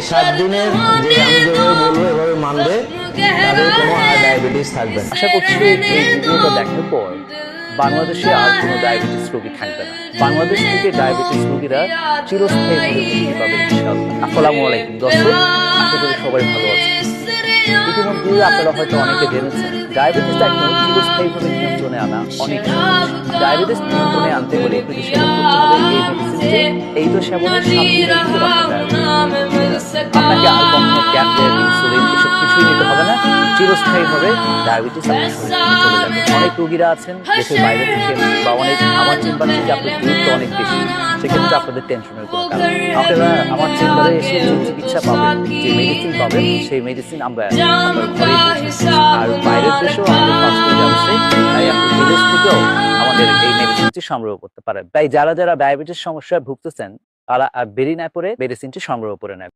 এই 7 দিনের যে আমি যেভাবে বলবো এভাবে মানবে, তাদের কোনো আর ডায়াবেটিস থাকবে না। আশা করছি এই ভিডিওটা দেখার পর বাংলাদেশে আর কোনো ডায়াবেটিস রোগী থাকবে না। বাংলাদেশ থেকে ডায়াবেটিস রোগীরা চিরস্থায়ীভাবে মুক্তি পাবে ইনশাআল্লাহ। আসসালামু আলাইকুম দর্শক, আশা করি সবাই ভালো আছেন। ইতিমধ্যে আপনারা হয়তো অনেকে জেনেছেন ডায়াবেটিসটা এখন চিরস্থায়ীভাবে নিয়ন্ত্রণে আনা অনেক সহজ। ডায়াবেটিস নিয়ন্ত্রণে আনতে হলে কিন্তু সেবন করতে হবে এই মেডিসিনটি। এই তো সেবনের 7 দিনের ভিতরে আপনাকে আর কখনো ট্যাবলেট, ইনসুলিন এসব কিছুই নিতে হবে না। চিরস্থায়ীভাবে ডায়াবেটিস আপনার শরীর থেকে চলে যাবে। অনেক রোগীরা আছেন দেশের বাইরে থেকে বা অনেক আমার চেম্বার থেকে আপনার দূরত্ব অনেক বেশি, সেক্ষেত্রে আপনাদের টেনশনের কোনো কারণ নেই। আপনারা আমার চেম্বারে এসে যে চিকিৎসা পাবেন, যে মেডিসিন পাবেন, সেই মেডিসিন আমরা আপনার ঘরে পৌঁছে দিচ্ছি। আর বাইরের দেশেও আমাদের পাসপোর্ট ব্যবসায়ী, তাই আপনি বিদেশ থেকেও আমাদের এই মেডিসিনটি সংগ্রহ করতে পারেন। তাই যারা যারা ডায়াবেটিস সমস্যায় ভুগতেছেন তারা আর দেরি না করে মেডিসিনটি সংগ্রহ করে নেন।